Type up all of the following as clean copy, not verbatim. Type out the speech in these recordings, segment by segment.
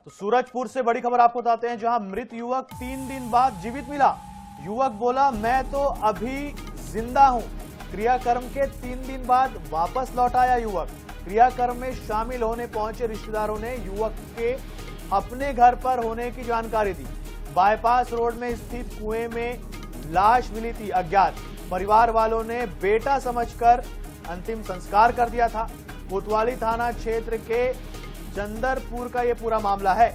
तो सूरजपुर से बड़ी खबर आपको बताते हैं, जहां मृत युवक 3 दिन बाद जीवित मिला। युवक बोला, मैं तो अभी जिंदा हूं। क्रियाकर्म के 3 दिन बाद वापस लौट आया युवक। क्रियाकर्म में शामिल होने पहुंचे रिश्तेदारों ने युवक के अपने घर पर होने की जानकारी दी। बाईपास रोड में स्थित कुएं में लाश मिली थी अज्ञात। परिवार वालों ने बेटा समझकर अंतिम संस्कार कर दिया था। कोतवाली थाना क्षेत्र के चंदरपुर का यह पूरा मामला है।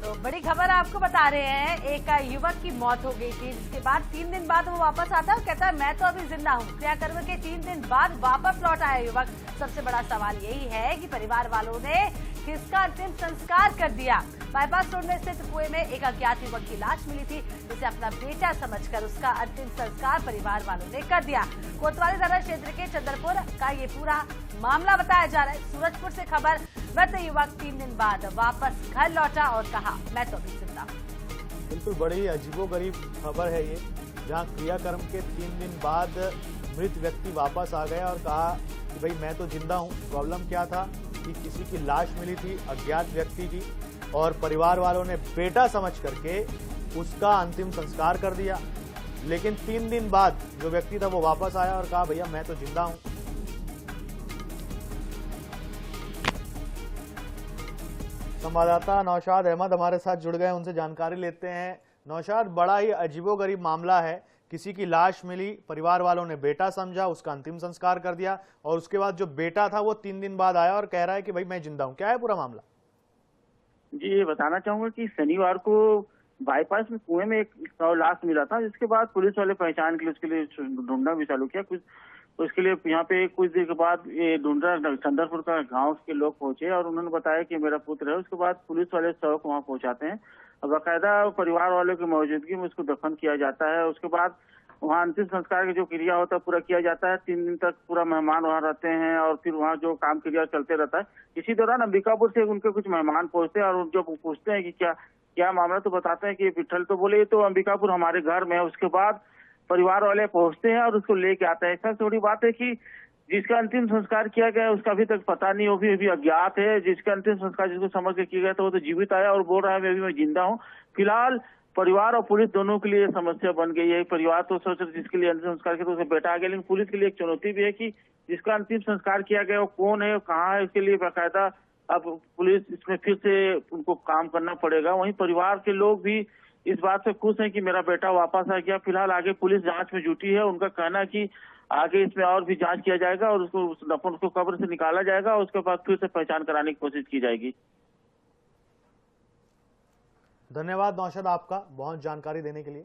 तो बड़ी खबर आपको बता रहे हैं, एक युवक की मौत हो गई थी, जिसके बाद 3 दिन बाद वो वापस आता है और कहता है मैं तो अभी जिंदा हूँ। क्रियाकर्म के 3 दिन बाद वापस लौट आया युवक। सबसे बड़ा सवाल यही है कि परिवार वालों ने किसका अंतिम संस्कार कर दिया। बाईपास रोड में स्थित कुएं में एक अज्ञात युवक की लाश मिली थी, जिसे अपना बेटा समझकर उसका अंतिम संस्कार परिवार वालों ने कर दिया। कोतवाली थाना क्षेत्र के चंदरपुर का ये पूरा मामला बताया जा रहा है। सूरजपुर से खबर, मृत युवक 3 दिन बाद वापस घर लौटा और कहा मैं तो अभी जिंदा हूं। बिल्कुल बड़ी अजीबोगरीब खबर है ये, जहां क्रियाकर्म के 3 दिन बाद मृत व्यक्ति वापस आ गया और कहा कि भाई मैं तो जिंदा हूं। प्रॉब्लम क्या था कि किसी की लाश मिली थी अज्ञात व्यक्ति की, और परिवार वालों ने बेटा समझ करके उसका अंतिम संस्कार कर दिया। लेकिन 3 दिन बाद जो व्यक्ति था वो वापस आया और कहा भैया मैं तो जिंदा हूं। संवाददाता नौशाद अहमद हमारे साथ जुड़ गए, उनसे जानकारी लेते हैं। नौशाद, बड़ा ही अजीबोगरीब मामला है। किसी की लाश मिली, परिवार वालों ने बेटा समझा, उसका अंतिम संस्कार कर दिया, और उसके बाद जो बेटा था वो 3 दिन बाद आया और कह रहा है कि भाई मैं जिंदा हूं। क्या है पूरा मामला? जी, ये बताना चाहूंगा कि शनिवार को बाईपास में कुएं में एक लाश मिला था, जिसके बाद पुलिस वाले पहचान के लिए उसके लिए ढूंढना भी चालू किया। कुछ उसके लिए यहाँ पे कुछ देर के बाद ये ढूंढना चंदरपुर का गांव के लोग पहुंचे और उन्होंने बताया कि मेरा पुत्र है। उसके बाद पुलिस वाले शव को वहाँ पहुंचाते हैं और बाकायदा परिवार वालों की मौजूदगी में उसको दफन किया जाता है। उसके बाद वहाँ अंतिम संस्कार की जो क्रिया होता है पूरा किया जाता है। 3 दिन तक पूरा मेहमान वहाँ रहते हैं और फिर वहाँ जो काम क्रिया चलते रहता है। इसी दौरान अंबिकापुर से उनके कुछ मेहमान पहुंचते हैं और जो पूछते हैं कि क्या मामला, तो बताते हैं कि विठल तो बोले तो अंबिकापुर हमारे घर में है। उसके बाद परिवार वाले पहुंचते हैं और उसको लेके आते हैं। ऐसा थोड़ी बात है कि जिसका अंतिम संस्कार किया गया उसका अभी तक पता नहीं, वो भी अभी अज्ञात है। जिसका अंतिम संस्कार जिसको समझ के किया गया था वो तो जीवित आया और बोल रहा है मैं जिंदा हूँ। फिलहाल परिवार और पुलिस दोनों के लिए समस्या बन गई है। परिवार तो सोच रहे जिसके लिए अंतिम संस्कार किया तो उसे बेटा आ गया, लेकिन पुलिस के लिए एक चुनौती भी है कि जिसका अंतिम संस्कार किया गया वो कौन है, कहाँ है, इसके लिए बाकायदा अब पुलिस इसमें फिर से उनको काम करना पड़ेगा। वहीं परिवार के लोग भी इस बात से खुश हैं कि मेरा बेटा वापस आ गया। फिलहाल आगे पुलिस जांच में जुटी है। उनका कहना है कि आगे इसमें और भी जांच किया जाएगा और उसको कब्र से निकाला जाएगा और उसके बाद फिर से पहचान कराने की कोशिश की जाएगी। धन्यवाद नौशाद आपका बहुत जानकारी देने के लिए।